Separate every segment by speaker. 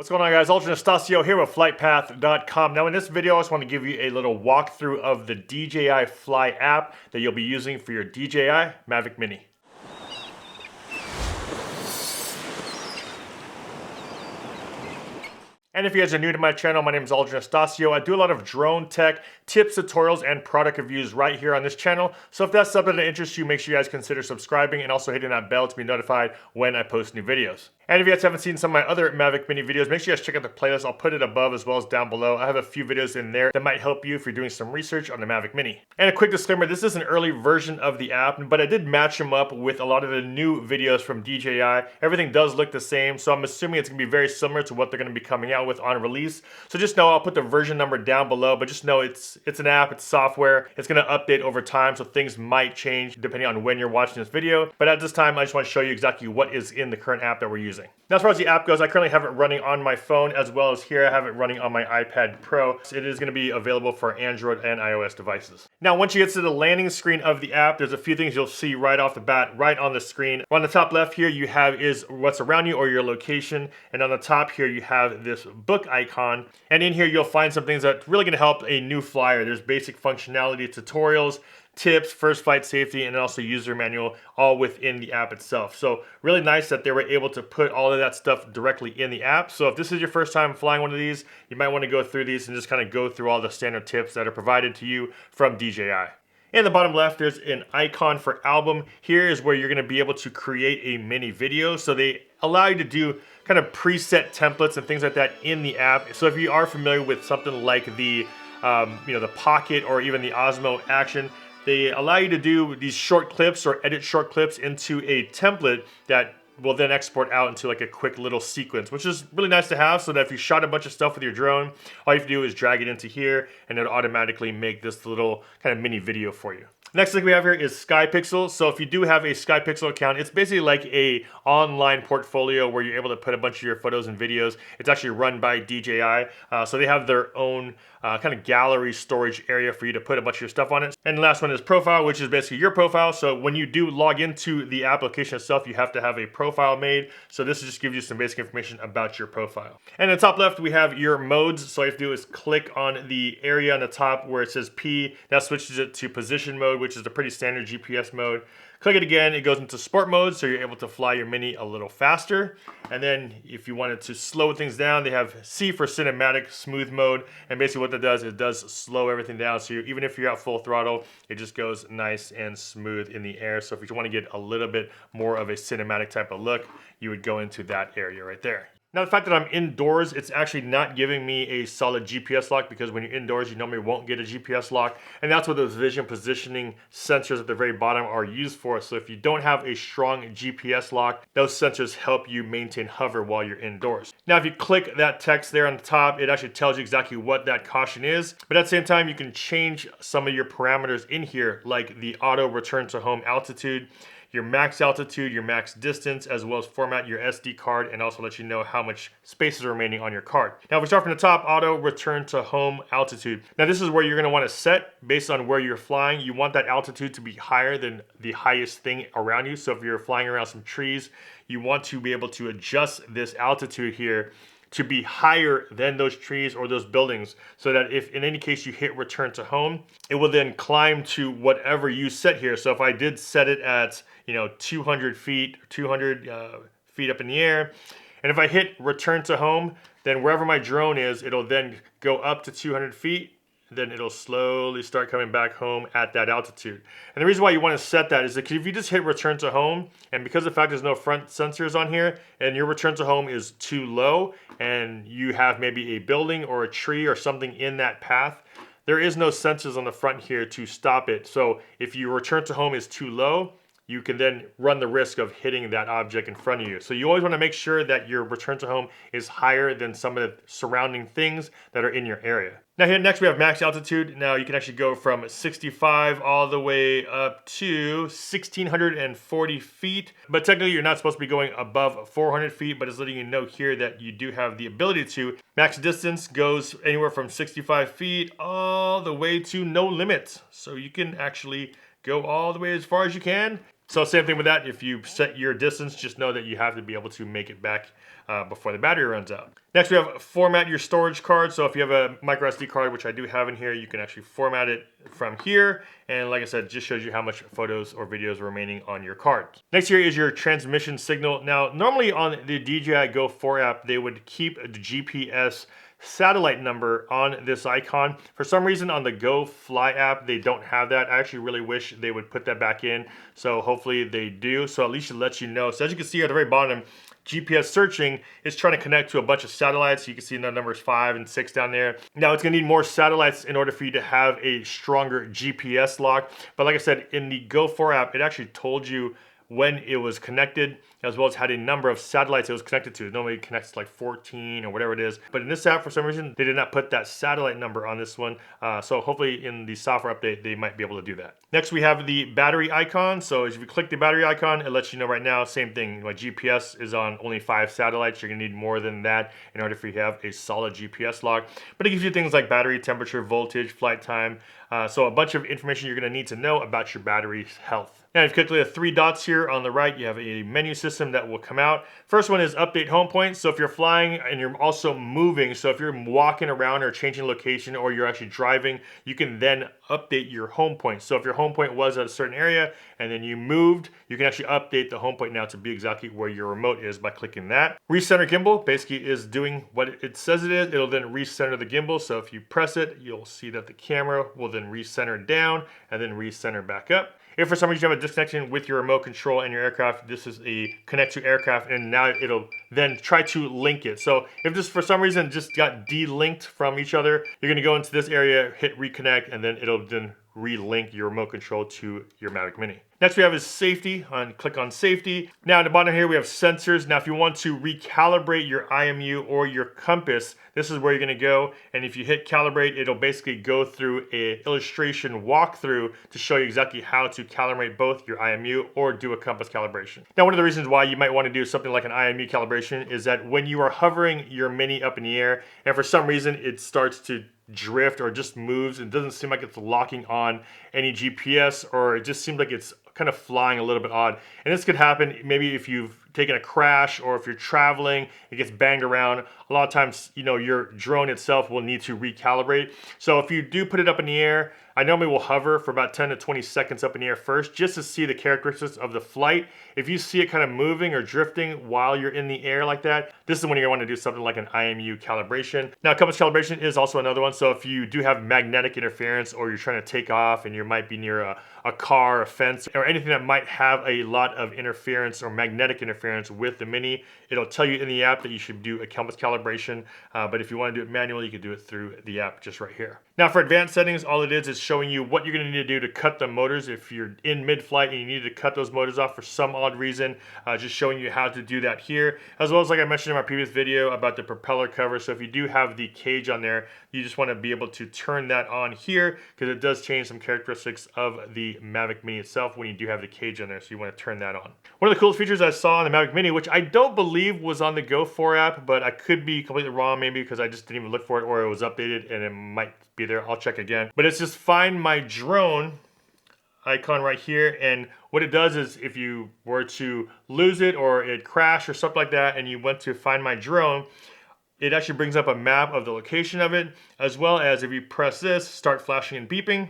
Speaker 1: What's going on, guys? Ultra Nastasio here with FlytPath.com. Now in this video I just want to give you a little walkthrough of the DJI FLY app that you'll be using for your DJI Mavic Mini. And if you guys are new to my channel, my name is Ultra Nastasio. I do a lot of drone tech, tips, tutorials, and product reviews right here on this channel. So if that's something that interests you, make sure you guys consider subscribing and also hitting that bell to be notified when I post new videos. And if you guys haven't seen some of my other Mavic Mini videos, make sure you guys check out the playlist. I'll put it above as well as down below. I have a few videos in there that might help you if you're doing some research on the Mavic Mini. And a quick disclaimer, this is an early version of the app, but I did match them up with a lot of the new videos from DJI. Everything does look the same, so I'm assuming it's going to be very similar to what they're going to be coming out with on release. So just know I'll put the version number down below, but just know it's an app, it's software. It's going to update over time, so things might change depending on when you're watching this video. But at this time, I just want to show you exactly what is in the current app that we're using. Now, as far as the app goes, I currently have it running on my phone, as well as here I have it running on my iPad Pro. So it is going to be available for Android and iOS devices. Now, once you get to the landing screen of the app, there's a few things you'll see right off the bat, right on the screen. On the top left here, you have is what's around you or your location. And on the top here, you have this book icon. And in here, you'll find some things that really going to help a new flyer. There's basic functionality, tutorials, tips, first flight safety, and also user manual, all within the app itself. So really nice that they were able to put all of that stuff directly in the app. So if this is your first time flying one of these, you might want to go through these and just kind of go through all the standard tips that are provided to you from DJI. In the bottom left, there's an icon for album. Here is where you're going to be able to create a mini video. So they allow you to do kind of preset templates and things like that in the app. So if you are familiar with something like the the Pocket or even the Osmo Action, they allow you to do these short clips or edit short clips into a template that will then export out into like a quick little sequence, which is really nice to have, so that if you shot a bunch of stuff with your drone, all you have to do is drag it into here and it'll automatically make this little kind of mini video for you. Next thing we have here is SkyPixel. So if you do have a SkyPixel account, it's basically like a online portfolio where you're able to put a bunch of your photos and videos. It's actually run by DJI. So they have their own kind of gallery storage area for you to put a bunch of your stuff on it. And the last one is Profile, which is basically your profile. So when you do log into the application itself, you have to have a profile made. So this just gives you some basic information about your profile. And in the top left, we have your modes. So all you have to do is click on the area on the top where it says P. That switches it to position mode, which is a pretty standard GPS mode. Click it again, it goes into sport mode, so you're able to fly your Mini a little faster. And then if you wanted to slow things down, they have C for cinematic smooth mode. And basically what that does, it does slow everything down. So even if you're at full throttle, it just goes nice and smooth in the air. So if you want to get a little bit more of a cinematic type of look, you would go into that area right there. Now the fact that I'm indoors, it's actually not giving me a solid GPS lock, because when you're indoors, you normally won't get a GPS lock. And that's what those vision positioning sensors at the very bottom are used for. So if you don't have a strong GPS lock, those sensors help you maintain hover while you're indoors. Now if you click that text there on the top, it actually tells you exactly what that caution is. But at the same time, you can change some of your parameters in here, like the auto return to home altitude, your max altitude, your max distance, as well as format your SD card, and also let you know how much space is remaining on your card. Now, if we start from the top, auto return to home altitude. Now, this is where you're gonna wanna set based on where you're flying. You want that altitude to be higher than the highest thing around you. So if you're flying around some trees, you want to be able to adjust this altitude here to be higher than those trees or those buildings, so that if in any case you hit return to home, it will then climb to whatever you set here. So if I did set it at 200 feet, 200 feet up in the air, and if I hit return to home, then wherever my drone is, it'll then go up to 200 feet, then it'll slowly start coming back home at that altitude. And the reason why you want to set that is that if you just hit return to home, and because of the fact there's no front sensors on here, and your return to home is too low, and you have maybe a building or a tree or something in that path, there is no sensors on the front here to stop it. So if your return to home is too low, you can then run the risk of hitting that object in front of you. So you always want to make sure that your return to home is higher than some of the surrounding things that are in your area. Now here next we have max altitude. Now you can actually go from 65 all the way up to 1,640 feet. But technically you're not supposed to be going above 400 feet, but it's letting you know here that you do have the ability to. Max distance goes anywhere from 65 feet all the way to no limit. So you can actually go all the way as far as you can. So same thing with that. If you set your distance, just know that you have to be able to make it back before the battery runs out. Next, we have format your storage card. So if you have a micro SD card, which I do have in here, you can actually format it from here. And like I said, just shows you how much photos or videos are remaining on your card. Next here is your transmission signal. Now, normally on the DJI GO 4 app, they would keep the GPS satellite number on this icon. For some reason on the Go Fly app, they don't have that. I actually really wish they would put that back in. So hopefully they do. So at least it lets you know. So as you can see at the very bottom, GPS searching is trying to connect to a bunch of satellites. You can see the numbers 5 and 6 down there. Now it's gonna need more satellites in order for you to have a stronger GPS lock. But like I said, in the Go 4 app, it actually told you when it was connected, as well as had a number of satellites it was connected to. Normally it connects to like 14 or whatever it is. But in this app, for some reason, they did not put that satellite number on this one. So hopefully in the software update, they might be able to do that. Next, we have the battery icon. So as you click the battery icon, it lets you know right now, same thing. My GPS is on only 5 satellites. You're gonna need more than that in order for you to have a solid GPS lock. But it gives you things like battery temperature, voltage, flight time. So a bunch of information you're gonna need to know about your battery's health. Now, if you click the 3 dots here on the right, you have a menu system that will come out. First one is update home point. So if you're flying and you're also moving, so if you're walking around or changing location or you're actually driving, you can then update your home point. So if your home point was at a certain area and then you moved, you can actually update the home point now to be exactly where your remote is by clicking that. Recenter gimbal basically is doing what it says it is. It'll then recenter the gimbal. So if you press it, you'll see that the camera will then recenter down and then recenter back up. If for some reason you have a disconnection with your remote control and your aircraft, this is a connect to aircraft, and now it'll then try to link it. So if this for some reason just got de-linked from each other, you're gonna go into this area, hit reconnect, and then it'll then relink your remote control to your Mavic Mini. Next we have is safety. Click on safety. Now at the bottom here we have sensors. Now if you want to recalibrate your IMU or your compass, this is where you're gonna go. And if you hit calibrate, it'll basically go through an illustration walkthrough to show you exactly how to calibrate both your IMU or do a compass calibration. Now one of the reasons why you might want to do something like an IMU calibration is that when you are hovering your Mini up in the air and for some reason it starts to drift or just moves, it doesn't seem like it's locking on any GPS, or it just seems like it's kind of flying a little bit odd. And this could happen maybe if you've taken a crash or if you're traveling, it gets banged around. A lot of times, you know, your drone itself will need to recalibrate. So if you do put it up in the air, I normally will hover for about 10 to 20 seconds up in the air first, just to see the characteristics of the flight. If you see it kind of moving or drifting while you're in the air like that, this is when you're going to want to do something like an IMU calibration. Now, compass calibration is also another one. So if you do have magnetic interference or you're trying to take off and you might be near a car, a fence, or anything that might have a lot of interference or magnetic interference with the Mini, it'll tell you in the app that you should do a compass calibration. But if you want to do it manually, you can do it through the app just right here. Now for advanced settings, all it is showing you what you're going to need to do to cut the motors if you're in mid-flight and you need to cut those motors off for some odd reason. Just showing you how to do that here, as well as like I mentioned in my previous video about the propeller cover. So if you do have the cage on there, you just want to be able to turn that on here because it does change some characteristics of the Mavic Mini itself when you do have the cage on there. So you want to turn that on. One of the coolest features I saw on the Mavic Mini, which I don't believe was on the Go 4 app, but I could be completely wrong maybe because I just didn't even look for it or it was updated and it might be there. I'll check again. But it's just find my drone icon right here, and what it does is if you were to lose it or it crashed or something like that and you went to find my drone, it actually brings up a map of the location of it, as well as if you press this, start flashing and beeping,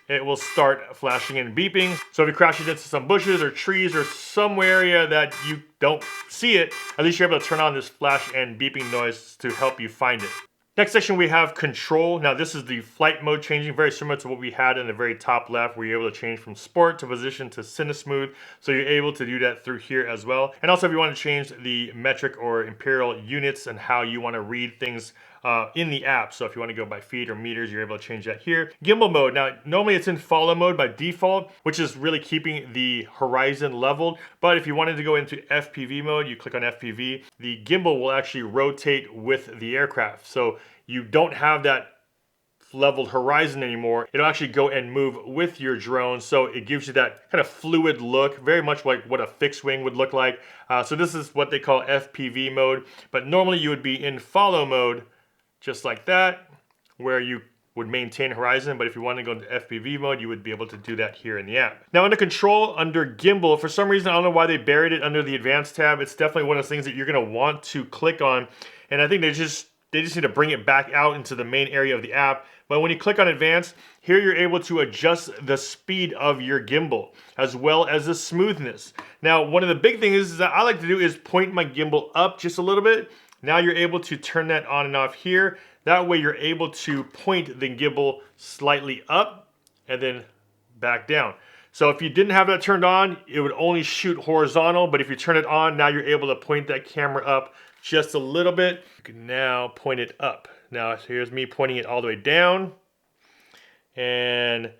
Speaker 1: it will start flashing and beeping. So if you crash into some bushes or trees or some area that you don't see it, at least you're able to turn on this flash and beeping noise to help you find it. Next section we have control. Now this is the flight mode changing, very similar to what we had in the very top left where you're able to change from sport to position to cinesmooth. So you're able to do that through here as well. And also if you want to change the metric or imperial units and how you want to read things in the app. So if you want to go by feet or meters, you're able to change that here. Gimbal mode. Now, normally it's in follow mode by default, which is really keeping the horizon leveled. But if you wanted to go into FPV mode, you click on FPV, the gimbal will actually rotate with the aircraft. So you don't have that leveled horizon anymore. It'll actually go and move with your drone, so it gives you that kind of fluid look, very much like what a fixed wing would look like. So this is what they call FPV mode, but normally you would be in follow mode just like that, where you would maintain horizon, but if you want to go into FPV mode, you would be able to do that here in the app. Now under control, under gimbal, for some reason, I don't know why they buried it under the advanced tab. It's definitely one of those things that you're gonna want to click on. And I think they just need to bring it back out into the main area of the app. But when you click on advanced, here you're able to adjust the speed of your gimbal as well as the smoothness. Now, one of the big things is that I like to do is point my gimbal up just a little bit. Now you're able to turn that on and off here. That way you're able to point the gimbal slightly up and then back down. So if you didn't have that turned on, it would only shoot horizontal, but if you turn it on, now you're able to point that camera up just a little bit. You can now point it up. Now here's me pointing it all the way down, and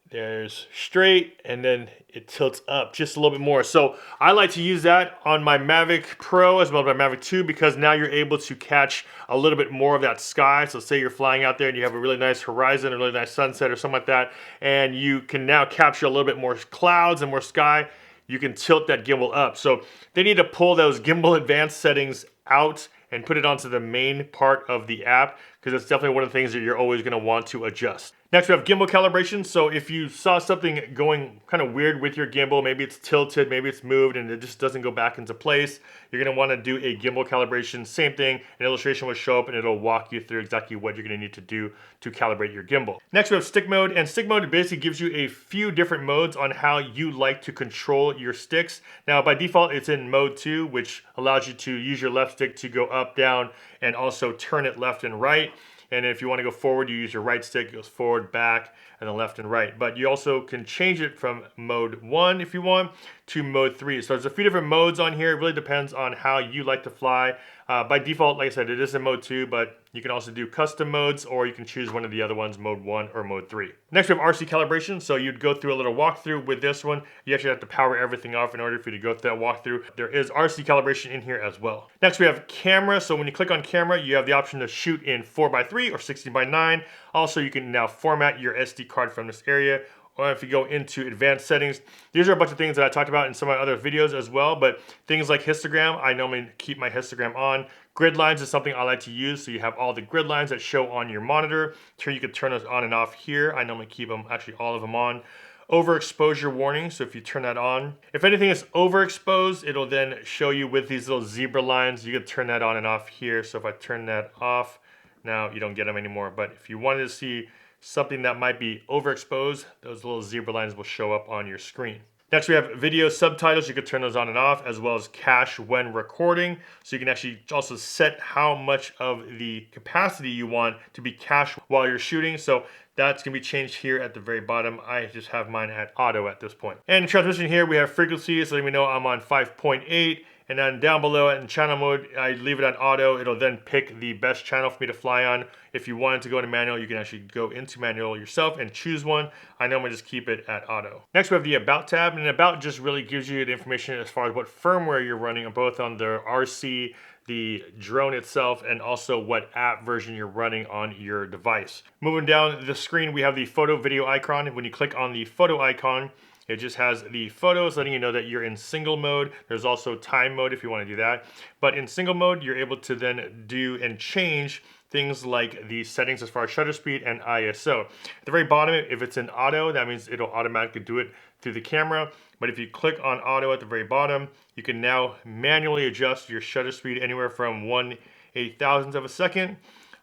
Speaker 1: there's straight, and then it tilts up just a little bit more. So I like to use that on my Mavic Pro as well as my Mavic 2 because now you're able to catch a little bit more of that sky. So say you're flying out there and you have a really nice horizon, a really nice sunset or something like that, and you can now capture a little bit more clouds and more sky. You can tilt that gimbal up. So they need to pull those gimbal advanced settings out and put it onto the main part of the app because it's definitely one of the things that you're always going to want to adjust. Next we have gimbal calibration. So if you saw something going kind of weird with your gimbal, maybe it's tilted, maybe it's moved and it just doesn't go back into place, you're going to want to do a gimbal calibration. Same thing, an illustration will show up and it'll walk you through exactly what you're going to need to do to calibrate your gimbal. Next we have stick mode, and stick mode basically gives you a few different modes on how you like to control your sticks. Now by default it's in mode 2, which allows you to use your left stick to go up, down, and also turn it left and right. And if you want to go forward, you use your right stick, it goes forward, back, and then left and right. But you also can change it from mode 1 if you want to mode 3. So there's a few different modes on here. It really depends on how you like to fly. By default, like I said, it is in mode 2, but you can also do custom modes, or you can choose one of the other ones, mode 1 or mode 3. Next we have RC calibration. So you'd go through a little walkthrough with this one. You actually have to power everything off in order for you to go through that walkthrough. There is RC calibration in here as well. Next we have camera. So when you click on camera, you have the option to shoot in 4:3 or 16:9. Also, you can now format your SD card from this area. Or if you go into advanced settings, these are a bunch of things that I talked about in some of my other videos as well, but things like histogram, I normally keep my histogram on. Gridlines is something I like to use, so you have all the grid lines that show on your monitor. Here you can turn those on and off here. I normally keep them, actually all of them on. Overexposure warning, so if you turn that on, if anything is overexposed, it'll then show you with these little zebra lines. You can turn that on and off here, so if I turn that off, now you don't get them anymore. But if you wanted to see something that might be overexposed, those little zebra lines will show up on your screen. Next we have video subtitles. You can turn those on and off, as well as cache when recording. So you can actually also set how much of the capacity you want to be cached while you're shooting. So that's gonna be changed here at the very bottom. I just have mine at auto at this point. And transmission here, we have frequency, so let me know I'm on 5.8. And then down below in channel mode, I leave it on auto. It'll then pick the best channel for me to fly on. If you wanted to go into manual, you can actually go into manual yourself and choose one. I normally just keep it at auto. Next we have the About tab, and About just really gives you the information as far as what firmware you're running, both on the RC, the drone itself, and also what app version you're running on your device. Moving down the screen, we have the photo video icon. When you click on the photo icon, it just has the photos letting you know that you're in single mode. There's also time mode if you want to do that. But in single mode, you're able to then do and change things like the settings as far as shutter speed and ISO. At the very bottom, if it's in auto, that means it'll automatically do it through the camera. But if you click on auto at the very bottom, you can now manually adjust your shutter speed anywhere from 1/8,000th of a second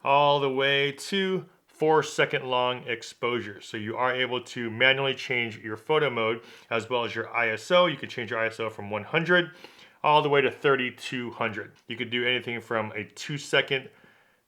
Speaker 1: all the way to 4-second long exposure. So you are able to manually change your photo mode as well as your ISO. You can change your ISO from 100 all the way to 3200. You could do anything from a 2-second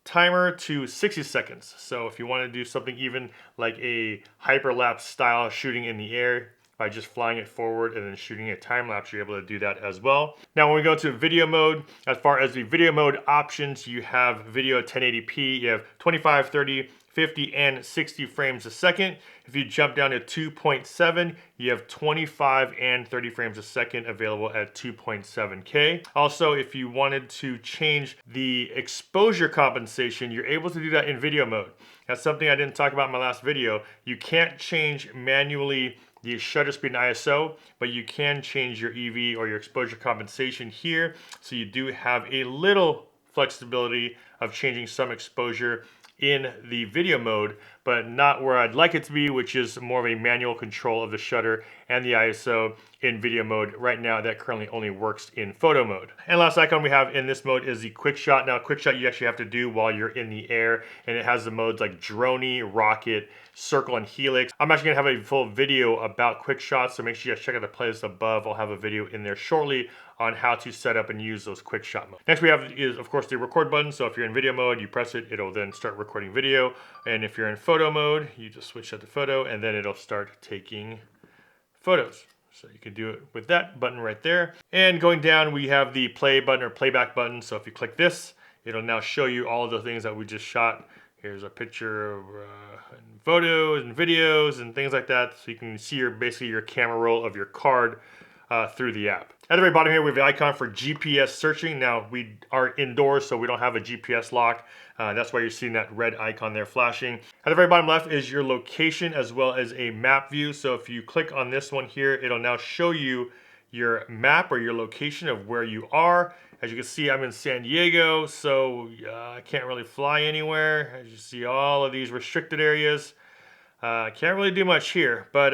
Speaker 1: timer to 60 seconds. So if you want to do something even like a hyperlapse style shooting in the air by just flying it forward and then shooting a time lapse, you're able to do that as well. Now when we go to video mode, as far as the video mode options, you have video 1080p, you have 25, 30, 50 and 60 frames a second. If you jump down to 2.7, you have 25 and 30 frames a second available at 2.7K. Also, if you wanted to change the exposure compensation, you're able to do that in video mode. That's something I didn't talk about in my last video. You can't change manually the shutter speed and ISO, but you can change your EV or your exposure compensation here. So you do have a little flexibility of changing some exposure in the video mode, but not where I'd like it to be, which is more of a manual control of the shutter and the ISO in video mode. Right now, that currently only works in photo mode. And last icon we have in this mode is the quick shot. Now, quick shot you actually have to do while you're in the air, and it has the modes like droney, rocket, circle, and helix. I'm actually gonna have a full video about quick shots, so make sure you guys check out the playlist above. I'll have a video in there shortly on how to set up and use those quick shot modes. Next we have is, of course, the record button. So if you're in video mode, you press it, it'll then start recording video. And if you're in photo mode, you just switch that to photo, and then it'll start taking photos. So you can do it with that button right there. And going down, we have the play button or playback button. So if you click this, it'll now show you all of the things that we just shot. Here's a picture of photos and videos and things like that. So you can see basically your camera roll of your card through the app. At the very bottom here, we have the icon for GPS searching. Now, we are indoors, so we don't have a GPS lock. That's why you're seeing that red icon there flashing. At the very bottom left is your location as well as a map view. So if you click on this one here, it'll now show you your map or your location of where you are. As you can see, I'm in San Diego, so I can't really fly anywhere. As you see, all of these restricted areas. Can't really do much here, but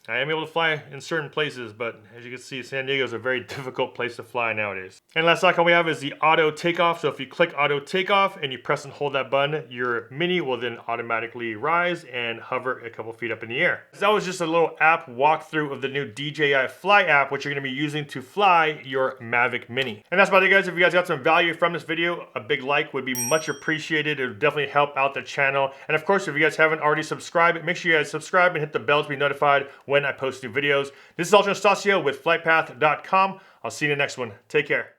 Speaker 1: I am able to fly in certain places, but as you can see, San Diego is a very difficult place to fly nowadays. And last icon we have is the auto takeoff. So if you click auto takeoff and you press and hold that button, your Mini will then automatically rise and hover a couple feet up in the air. So that was just a little app walkthrough of the new DJI FLY app, which you're gonna be using to fly your Mavic Mini. And that's about it, guys. If you guys got some value from this video, a big like would be much appreciated. It would definitely help out the channel. And of course, if you guys haven't already subscribed, make sure you guys subscribe and hit the bell to be notified when I post new videos. This is Anastasia with FlytPath.com. I'll see you in the next one. Take care.